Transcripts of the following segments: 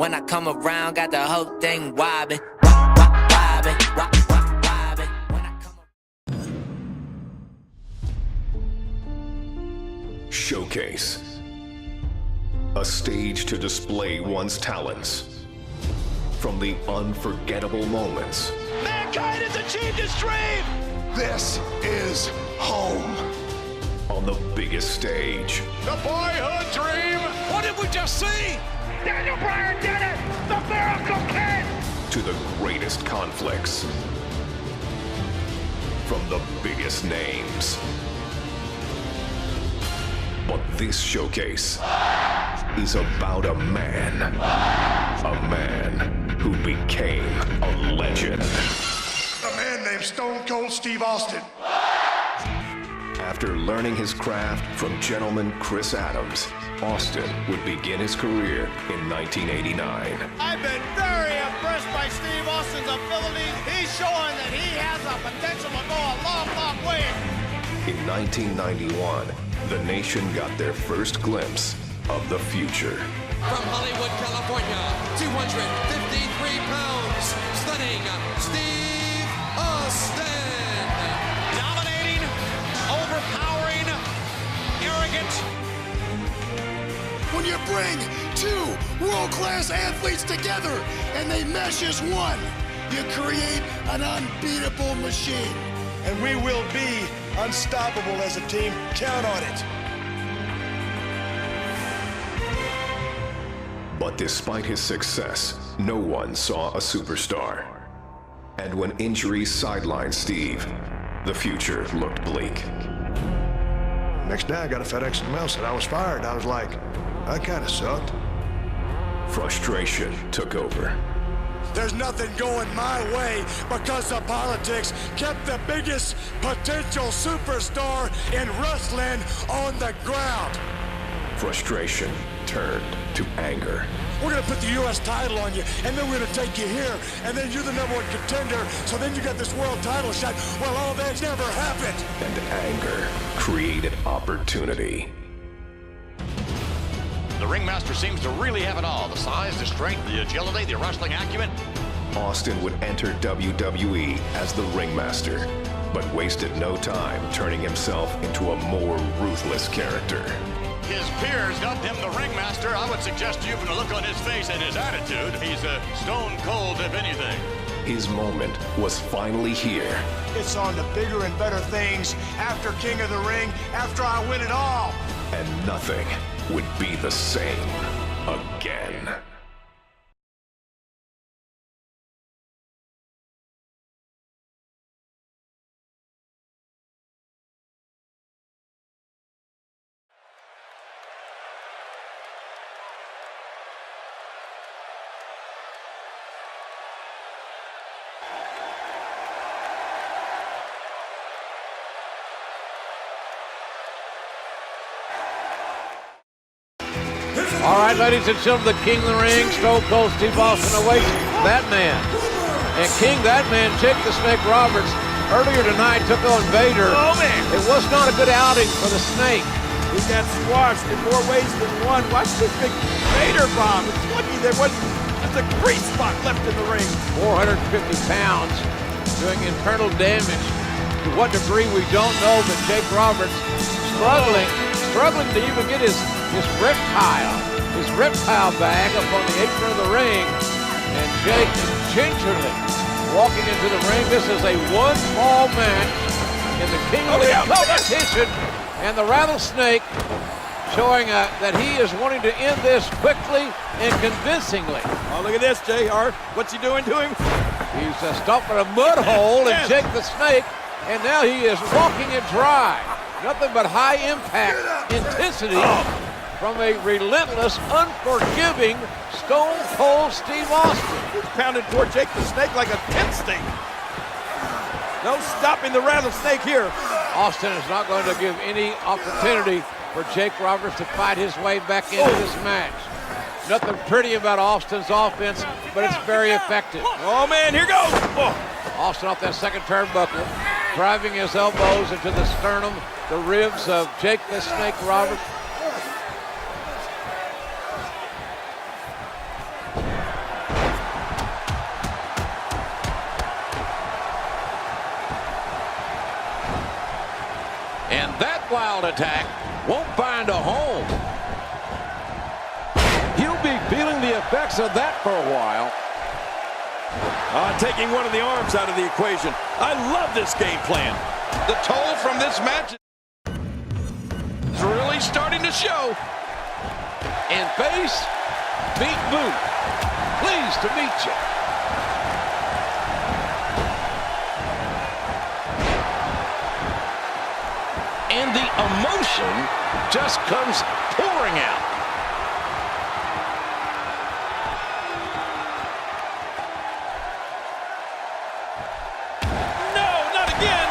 When I come around, got the whole thing wobbin', wobbin', wobbin'. When I come around. Showcase. A stage to display one's talents. From the unforgettable moments. Mankind has achieved his dream! This is home. On the biggest stage. The boyhood dream! What did we just see? Daniel Bryan did it! The Miracle Kid! To the greatest conflicts. From the biggest names. But this showcase is about a man. A man who became a legend. A man named Stone Cold Steve Austin. After learning his craft from gentleman Chris Adams, Austin would begin his career in 1989. I've been very impressed by Steve Austin's abilities. He's showing that he has the potential to go a long, long way. In 1991, the nation got their first glimpse of the future. From Hollywood, California, 253 pounds, stunning Steve Austin. Dominating, overpowering, arrogant. When you bring two world-class athletes together and they mesh as one, you create an unbeatable machine. And we will be unstoppable as a team. Count on it. But despite his success, no one saw a superstar. And when injuries sidelined Steve, the future looked bleak. Next day I got a FedEx in the mail, said I was fired. I was like, that kind of sucked. Frustration took over. There's nothing going my way because of politics kept the biggest potential superstar in wrestling on the ground. Frustration turned to anger. We're gonna put the U.S. title on you, and then we're gonna take you here, and then you're the #1 contender, so then you got this world title shot. Well, all that never happened. And anger created opportunity. The ringmaster seems to really have it all. The size, the strength, the agility, the wrestling acumen. Austin would enter WWE as the ringmaster, but wasted no time turning himself into a more ruthless character. His peers dubbed him the ringmaster. I would suggest to you from the look on his face and his attitude, he's a stone cold if anything. His moment was finally here. It's on to bigger and better things after King of the Ring, after I win it all. And nothing would be the same again. All right, ladies and gentlemen, the King of the Ring, Stone Cold Steve Austin awaits that man. And King, that man, Jake the Snake Roberts, earlier tonight took on Vader. Oh, man. It was not a good outing for the Snake. He got squashed in more ways than one. Watch this big Vader bomb. It's lucky there wasn't a grease spot left in the ring. 450 pounds, doing internal damage. To what degree, we don't know, but Jake Roberts struggling to even get his reptile bag up on the apron of the ring. And Jake gingerly walking into the ring. This is a one-fall match in the King of the Ring competition. And the Rattlesnake showing that he is wanting to end this quickly and convincingly. Oh, look at this, JR. What's he doing to him? He's stomping a mud hole in Jake the Snake, and now he is walking it dry. Nothing but high impact intensity from a relentless, unforgiving Stone Cold Steve Austin. He's pounding toward Jake the Snake like a tent stake. No stopping the Rattlesnake here. Austin is not going to give any opportunity for Jake Roberts to fight his way back into this match. Nothing pretty about Austin's offense, but it's very effective. Oh, man, here goes. Oh. Austin off that second turnbuckle, driving his elbows into the sternum, the ribs of Jake the Snake Roberts. wild attack won't find a home. He'll be feeling the effects of that for a while. Taking one of the arms out of the equation. I love this game plan. The toll from this match is really starting to show. And face, beat boot. Pleased to meet you. And the emotion just comes pouring out. No, not again.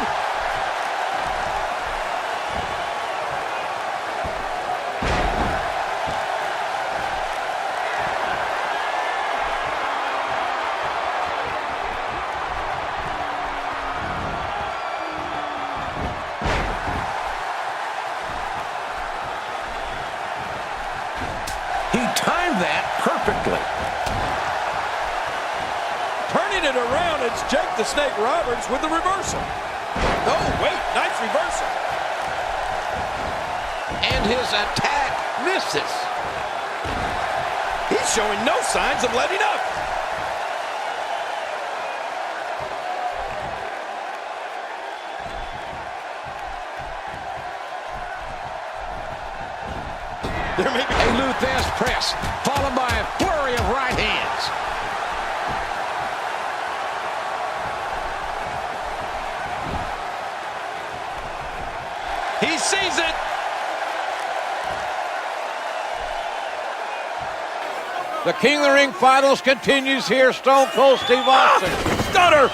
He timed that perfectly. Turning it around, it's Jake the Snake Roberts with the reversal. Oh, wait, nice reversal. And his attack misses. He's showing no signs of letting up. There may be A Luthez press, followed by a flurry of right hands. He sees it. The King of the Ring finals continues here. Stone Cold Steve Austin. Stunner.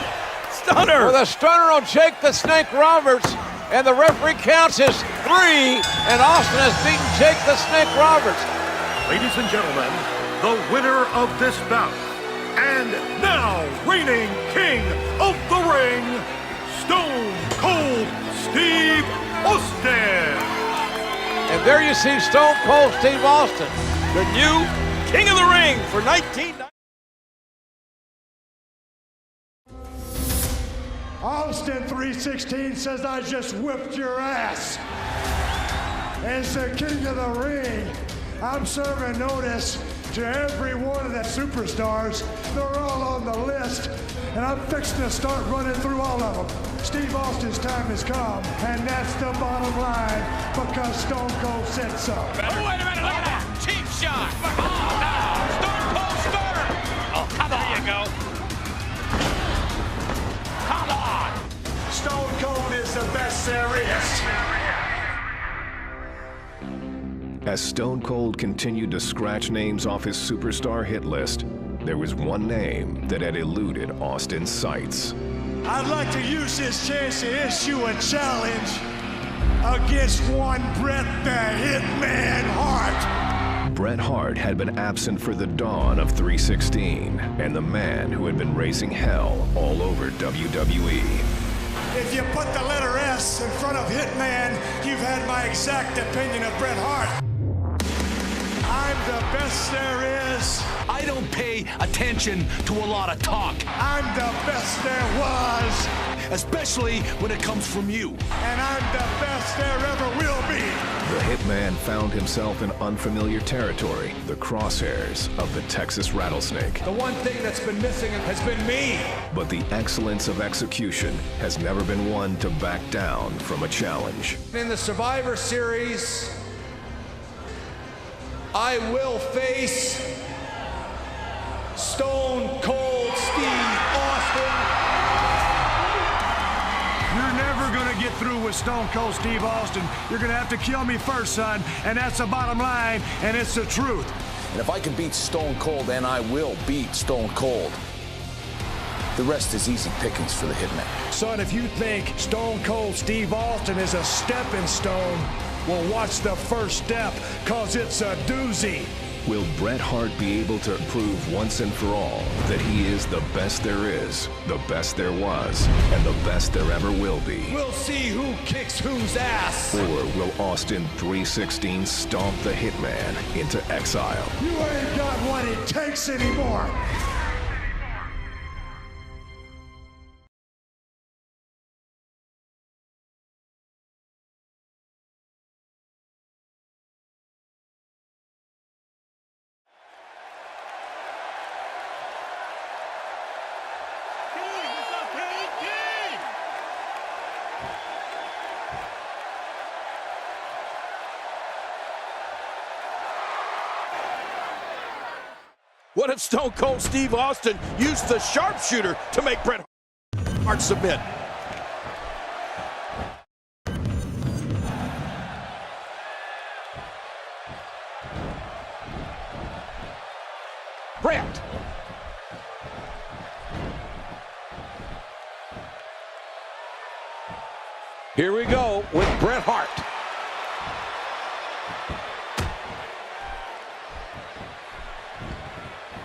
Stunner. With a stunner on Jake the Snake Roberts. And the referee counts his 3. And Austin has beaten Jake the Snake Roberts. Ladies and gentlemen, the winner of this bout, and now reigning King of the Ring, Stone Cold Steve Austin. And there you see Stone Cold Steve Austin. The new King of the Ring for 1990. Austin 316 says I just whipped your ass. As the King of the Ring, I'm serving notice to every one of the superstars. They're all on the list, and I'm fixing to start running through all of them. Steve Austin's time has come, and that's the bottom line, because Stone Cold said so. Oh, wait a minute, look at that. Cheap shot. Oh, no. Stone Cold Stunner. Oh, come on. There you go. Come on. Stone Cold is the best there is. As Stone Cold continued to scratch names off his superstar hit list, there was one name that had eluded Austin's sights. I'd like to use this chance to issue a challenge against one Bret the Hitman Hart. Bret Hart had been absent for the dawn of 316, and the man who had been raising hell all over WWE. If you put the letter S in front of Hitman, you've had my exact opinion of Bret Hart. I'm the best there is. I don't pay attention to a lot of talk, I'm the best there was. especially when it comes from you. And I'm the best there ever will be. The Hitman found himself in unfamiliar territory, the crosshairs of the Texas Rattlesnake. The one thing that's been missing has been me. But the excellence of execution has never been one to back down from a challenge. In the Survivor Series, I will face Stone Cold Steve Austin. You're never gonna get through with Stone Cold Steve Austin. You're gonna have to kill me first, son, and that's the bottom line, and it's the truth. And if I can beat Stone Cold, then I will beat Stone Cold. The rest is easy pickings for the Hitman. Son, if you think Stone Cold Steve Austin is a stepping stone, well, watch the first step, cause it's a doozy. Will Bret Hart be able to prove once and for all that he is the best there is, the best there was, and the best there ever will be? We'll see who kicks whose ass. Or will Austin 316 stomp the Hitman into exile? You ain't got what it takes anymore. What if Stone Cold Steve Austin used the sharpshooter to make Bret Hart submit? Bret. Here we go with Bret Hart.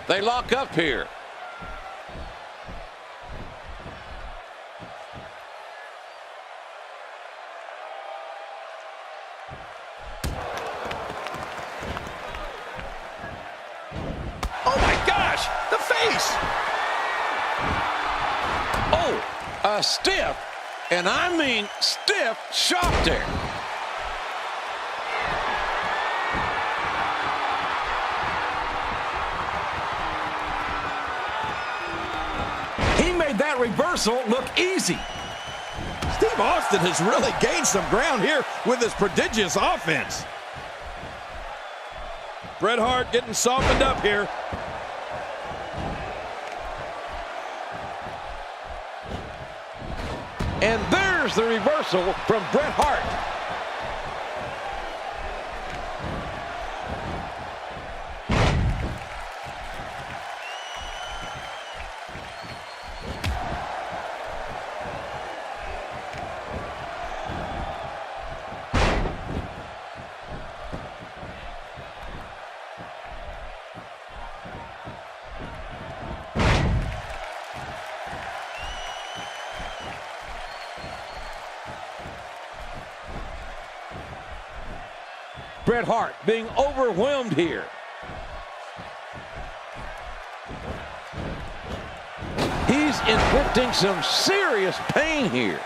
They lock up here. Oh my gosh, the face. Oh, a stiff, and I mean stiff shot there. That reversal look easy. Steve Austin has really gained some ground here with his prodigious offense. Bret Hart getting softened up here. And there's the reversal from Bret Hart. Bret Hart being overwhelmed here. He's inflicting some serious pain here.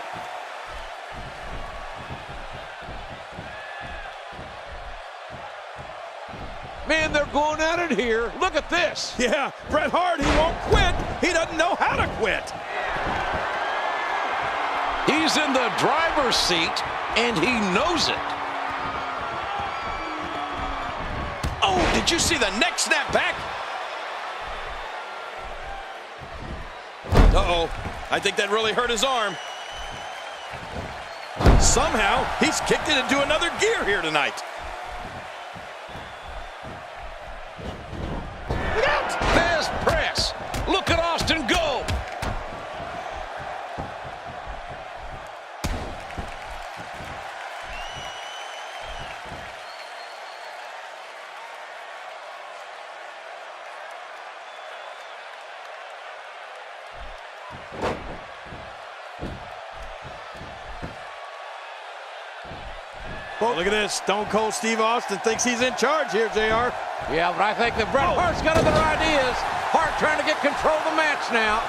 Man, they're going at it here. Look at this. Yeah, Bret Hart, he won't quit. He doesn't know how to quit. He's in the driver's seat, and he knows it. Oh, did you see the neck snap back? Uh-oh, I think that really hurt his arm. Somehow, he's kicked it into another gear here tonight. Look out! Fast press. Look at Austin go. Well, look at this. Stone Cold Steve Austin thinks he's in charge here, JR. Yeah, but I think that Bret Hart's got other ideas. Hart trying to get control of the match now.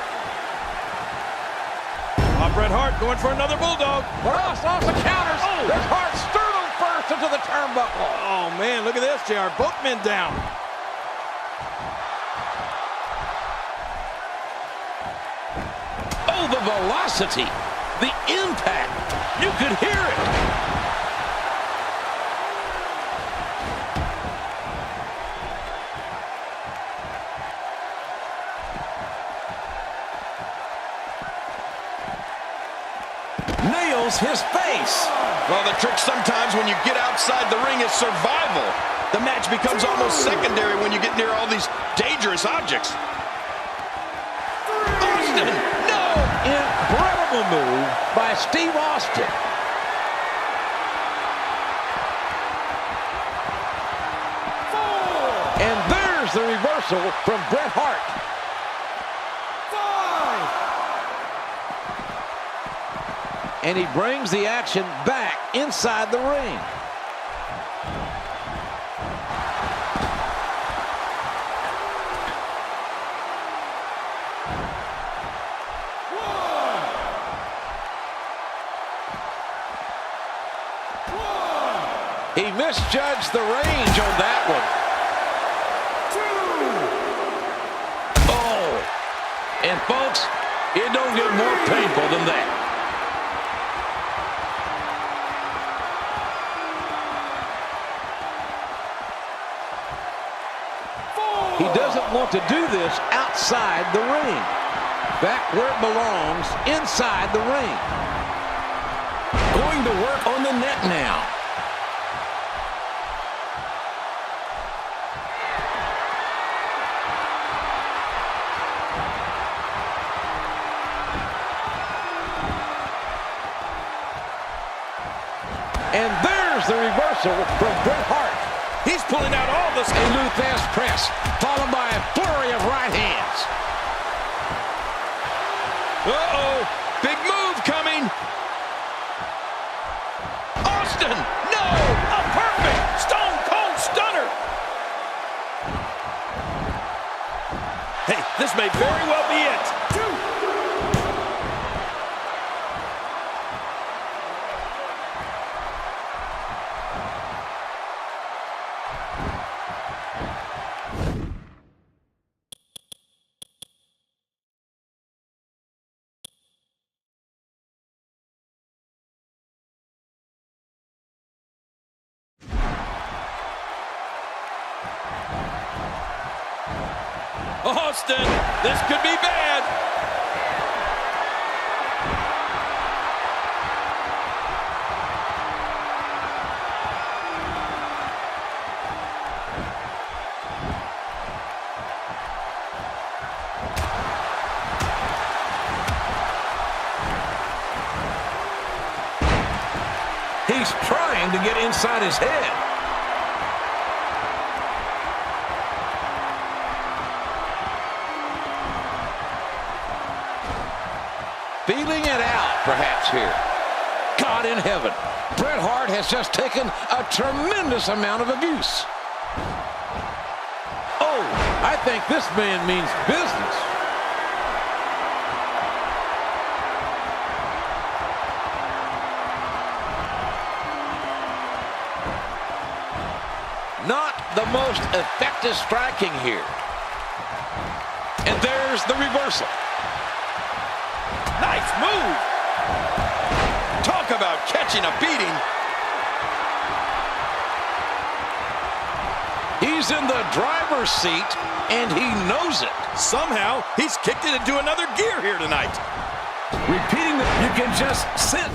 Bret Hart going for another bulldog. Ross off the counters. Oh. There's Hart sternum first into the turnbuckle. Oh, man, look at this, JR. Both men down. Oh, the velocity, the impact. You could hear it. Nails his face. Well, the trick sometimes when you get outside the ring is survival. The match becomes almost secondary when you get near all these dangerous objects. Austin, no! Incredible move by Steve Austin. And there's the reversal from Bret Hart. 5. And he brings the action back inside the ring. He misjudged the range on that one. 2. Oh, and folks, it don't get more painful than that. He doesn't want to do this outside the ring. Back where it belongs, inside the ring. Going to work on the net now. And there's the reversal from Bret Hart. He's pulling out all the... A Lou-Thesz press, followed by a flurry of right hands. Uh-oh, big move coming. Austin, no, a perfect Stone Cold Stunner. Hey, this may very well be it. Austin, this could be bad. He's trying to get inside his head. Feeling it out, perhaps, here. God in heaven. Bret Hart has just taken a tremendous amount of abuse. Oh, I think this man means business. Not the most effective striking here. And there's the reversal. Nice move. Talk about catching a beating. He's in the driver's seat, and he knows it. Somehow, he's kicked it into another gear here tonight. Repeating that you can just sit.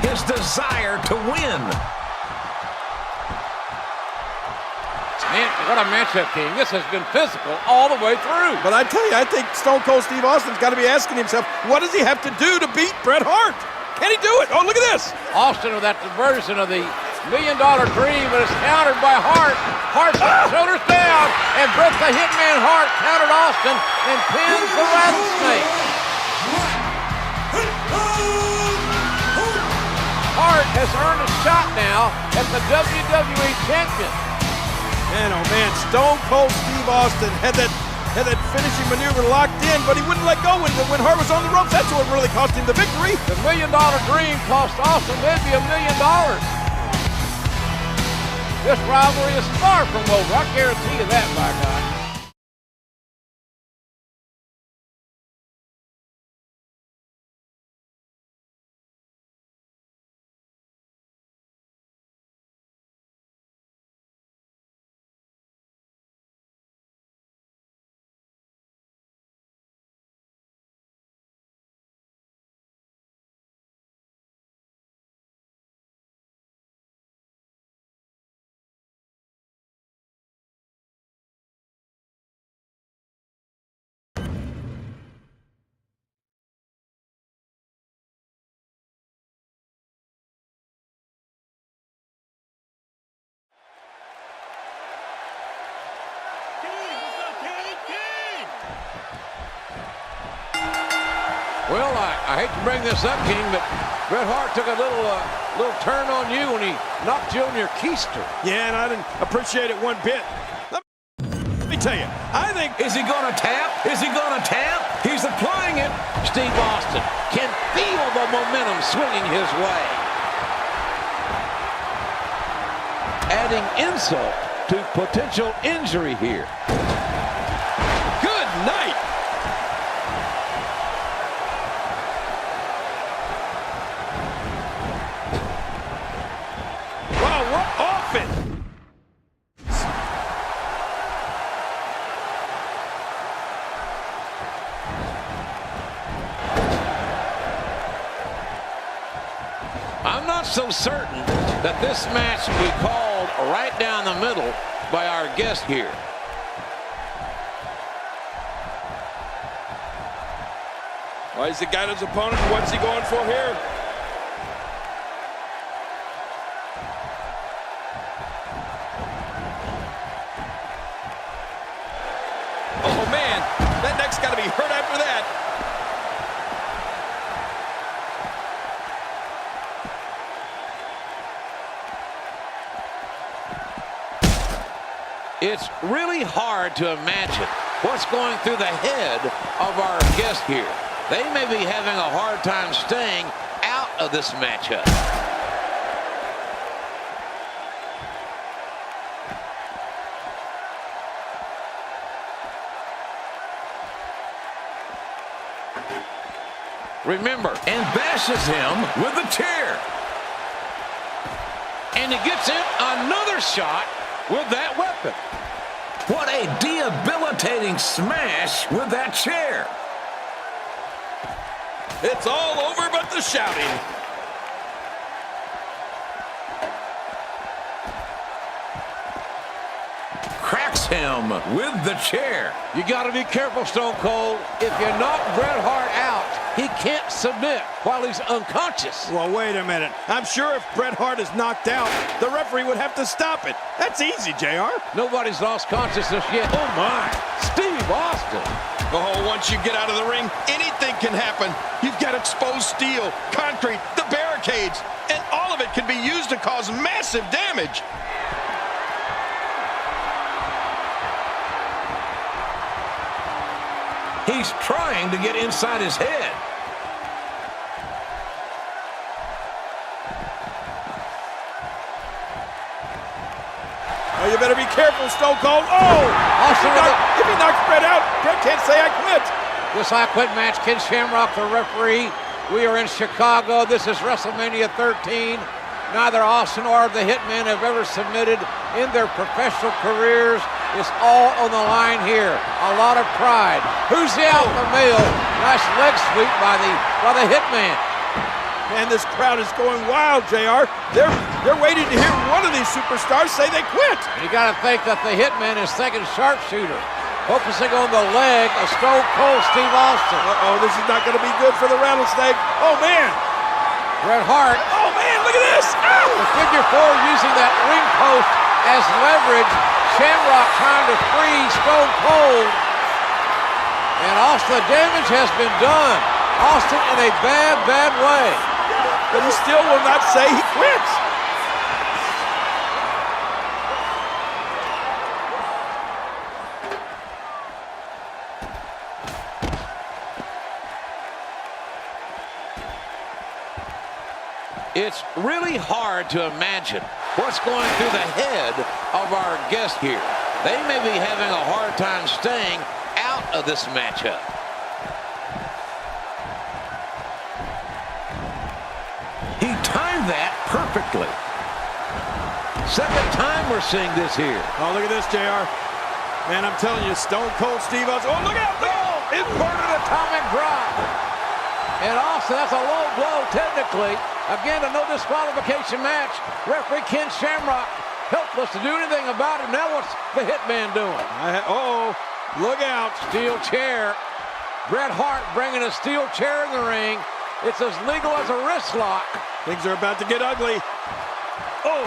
His desire to win. Man, what a matchup, King. This has been physical all the way through. But I tell you, I think Stone Cold Steve Austin's got to be asking himself, what does he have to do to beat Bret Hart? Can he do it? Oh, look at this. Austin with that version of the $1 Million Dream, but it's countered by Hart. Hart shoulders down, and Bret the Hitman Hart countered Austin and pins the Rattlesnake. Hart has earned a shot now at the WWE Champion. Man, oh man, Stone Cold Steve Austin had that finishing maneuver locked in, but he wouldn't let go when Hart was on the ropes. That's what really cost him the victory. The $1 Million Dream cost Austin maybe $1 million. This rivalry is far from over. I guarantee you that, by God. Well, I hate to bring this up, King, but Bret Hart took a little turn on you when he knocked you on your keister. Yeah, and I didn't appreciate it one bit. Let me tell you, I think... Is he going to tap? Is he going to tap? He's applying it. Steve Austin can feel the momentum swinging his way. Adding insult to potential injury here. Good night. Wow, what offense. so certain that this match will be called right down the middle by our guest here. Well, he's the guy his opponent. What's he going for here? Oh, man. That neck's got to be hurt after that. It's really hard to imagine what's going through the head of our guest here. They may be having a hard time staying out of this matchup. Remember, and bashes him with the chair. And he gets in another shot with that weapon. What a debilitating smash with that chair. It's all over but the shouting. Cracks him with the chair. You got to be careful, Stone Cold. If you knock Bret Hart out, he can't submit while he's unconscious. Well, wait a minute. I'm sure if Bret Hart is knocked out, the referee would have to stop it. That's easy, JR. Nobody's lost consciousness yet. Oh, my. Steve Austin. Oh, once you get out of the ring, anything can happen. You've got exposed steel, concrete, the barricades, and all of it can be used to cause massive damage. He's trying to get inside his head. Oh, you better be careful, Stone Cold. Oh! If he knocks Bret out, Bret can't say I quit. This I Quit match, Ken Shamrock, the referee. We are in Chicago. This is WrestleMania 13. Neither Austin or the Hitman have ever submitted in their professional careers. It's all on the line here. A lot of pride. Who's the alpha male? Nice leg sweep by the Hitman. Man, this crowd is going wild, JR. They're waiting to hear one of these superstars say they quit. You got to think that the Hitman is thinking sharpshooter, focusing on the leg of Stone Cold Steve Austin. Uh-oh, this is not going to be good for the Rattlesnake. Oh, man. Bret Hart. Oh, man, look at this. Ow! The figure four using that ring post as leverage. Shamrock trying to free Stone Cold. And Austin, the damage has been done. Austin in a bad, bad way. But he still will not say he quits. It's really hard to imagine what's going through the head of our guest here. They may be having a hard time staying out of this matchup. He timed that perfectly. Second time we're seeing this here. Oh, look at this, JR. Man, I'm telling you, Stone Cold Steve Austin. Oh, look out! Inverted atomic drop. And Austin, that's a low blow technically. Again, a no disqualification match. Referee Ken Shamrock helpless to do anything about it. Now what's the Hitman doing? Look out. Steel chair. Bret Hart bringing a steel chair in the ring. It's as legal as a wrist lock. Things are about to get ugly. Oh.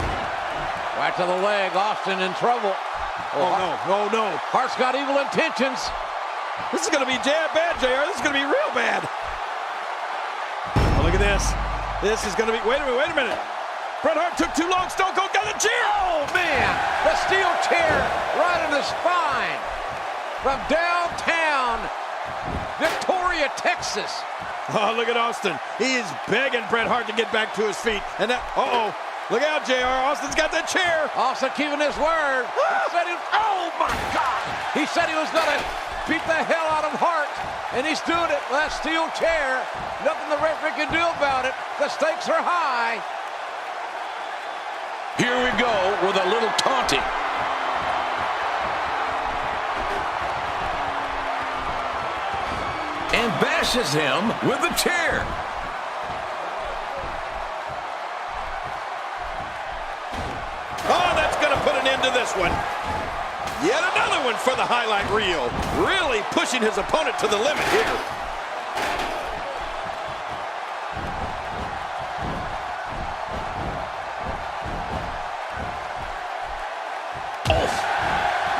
Right to the leg. Austin in trouble. Oh, no. Hart's got evil intentions. This is going to be bad, JR. This is going to be real bad. Oh, look at this. This is going to be... Wait a minute. Bret Hart took too long. Stone Cold got the chair. Oh, man. The steel chair right in the spine. From downtown Victoria, Texas. Oh, look at Austin. He is begging Bret Hart to get back to his feet. And now, look out, JR. Austin's got that chair. Austin keeping his word. Oh, my God. He said he was going to beat the hell out of Hart. And he's doing it with that steel chair. Nothing the referee can do about it. The stakes are high. Here we go with a little taunting. And bashes him with the chair. one. Yet another one for the highlight reel. Really pushing his opponent to the limit here.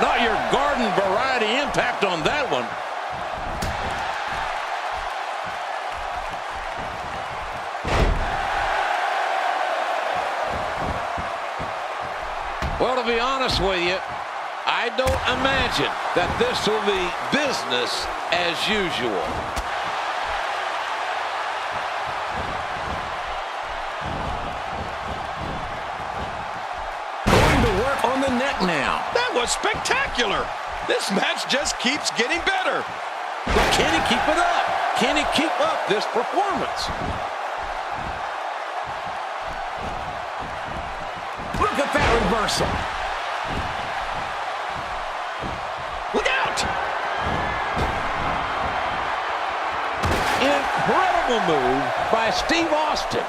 Not your garden variety impact on that one. Well, to be honest with you, I don't imagine that this will be business as usual. Going to work on the neck now. That was spectacular. This match just keeps getting better. But can he keep it up? Can he keep up this performance? Look at that reversal. Look out! Incredible move by Steve Austin.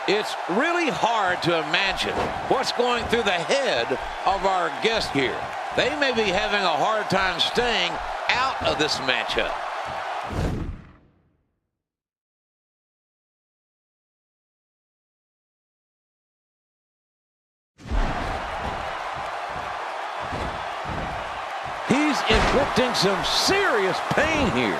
It's really hard to imagine what's going through the head of our guest here. They may be having a hard time staying out of this matchup. He's inflicting some serious pain here.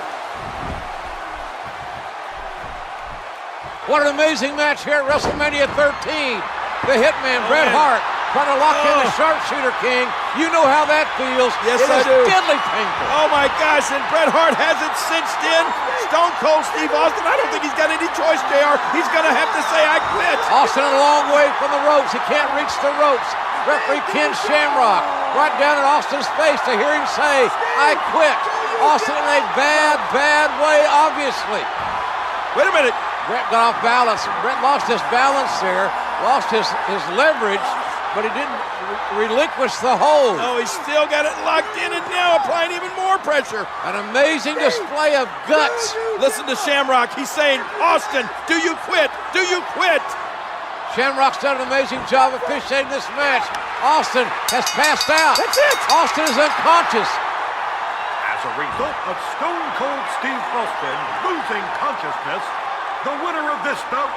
What an amazing match here at WrestleMania 13. The Hitman, Bret Hart, trying to lock in the Sharpshooter King. You know how that feels. Yes, it I is do. deadly painful. Oh, my gosh, and Bret Hart has it cinched in. Stone Cold Steve Austin, I don't think he's got any choice, JR. He's going to have to say, I quit. Austin a long way from the ropes. He can't reach the ropes. Referee Ken Shamrock right down in Austin's face to hear him say, I quit. Austin in a bad, bad way, obviously. Wait a minute. Bret got off balance. Bret lost his balance there, lost his leverage, but he didn't relinquish the hold. Oh, he's still got it locked in and now applying even more pressure. An amazing display of guts. Listen to Shamrock. He's saying, Austin, do you quit? Do you quit? Shamrock's done an amazing job of officiating this match. Austin has passed out. That's it. Austin is unconscious. As a result of Stone Cold Steve Austin losing consciousness, the winner of this bout,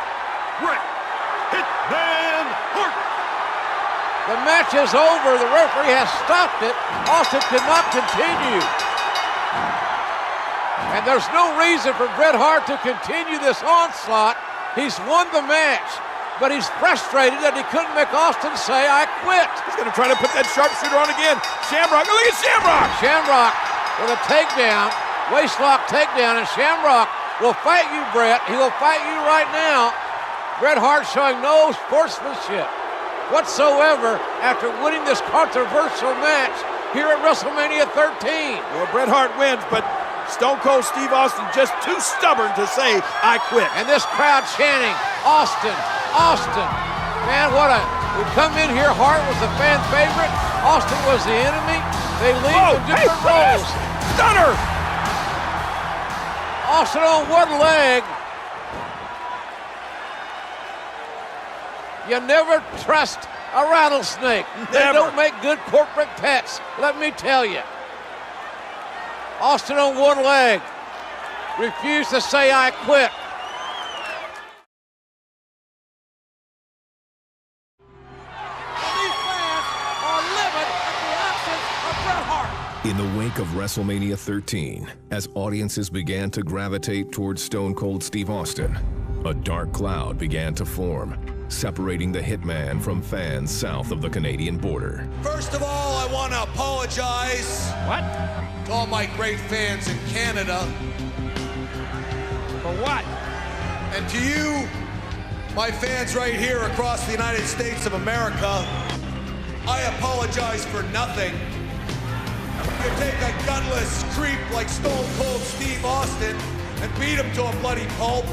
Bret Hitman Hart. The match is over. The referee has stopped it. Austin cannot continue. And there's no reason for Bret Hart to continue this onslaught. He's won the match, but he's frustrated that he couldn't make Austin say, I quit. He's going to try to put that sharpshooter on again. Shamrock, look at Shamrock. Shamrock with a takedown, waistlock takedown, and Shamrock will fight you, Bret. He will fight you right now. Bret Hart showing no sportsmanship whatsoever after winning this controversial match here at WrestleMania 13. Well, Bret Hart wins, but Stone Cold Steve Austin just too stubborn to say, I quit. And this crowd chanting, Austin, Austin. Man, we come in here, Hart was the fan favorite. Austin was the enemy. They leave in different roles. Stunner! Austin on one leg. You never trust a rattlesnake. They don't make good corporate pets, let me tell you. Austin on one leg. Refused to say, I quit. These fans are livid at the absence of Bret Hart. In the wake of WrestleMania 13, as audiences began to gravitate towards Stone Cold Steve Austin, a dark cloud began to form, separating the Hitman from fans south of the Canadian border. First of all, I want to apologize. What? To all my great fans in Canada. For what? And to you, my fans right here across the United States of America, I apologize for nothing. You take a gunless creep like Stone Cold Steve Austin and beat him to a bloody pulp,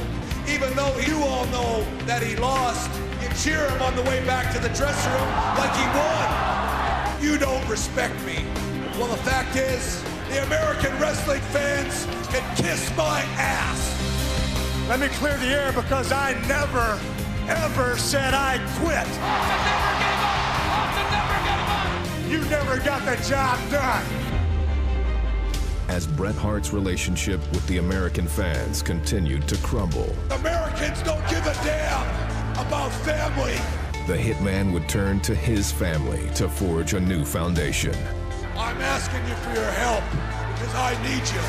even though you all know that he lost. You cheer him on the way back to the dressing room like he won. You don't respect me. Well, the fact is, The American wrestling fans can kiss my ass. Let me clear the air because I never, ever said I quit. Austin never gave up. Austin never gave up. You never got the job done. As Bret Hart's relationship with the American fans continued to crumble, Americans don't give a damn about family. the Hitman would turn to his family to forge a new foundation. I'm asking you for your help because I need you.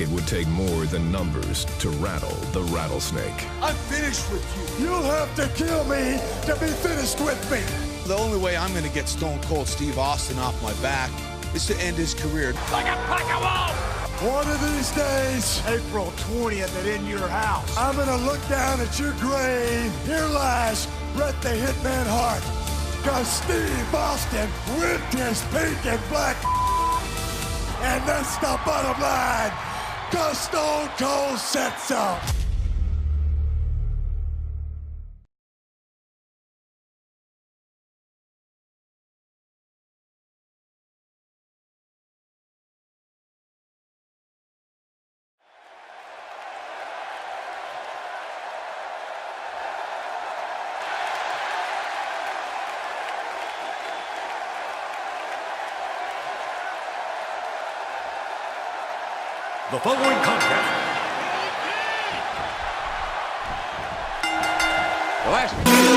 It would take more than numbers to rattle the rattlesnake. I'm finished with you. You'll have to kill me to be finished with me. The only way I'm going to get Stone Cold Steve Austin off my back is to end his career. Like a pack of wolves! One of these days, April 20th at In Your House, I'm going to look down at your grave. Here lies Bret the Hitman Hart. Because Steve Austin whipped his pink and black. And that's the bottom line. Because Stone Cold said so. The following contest. The last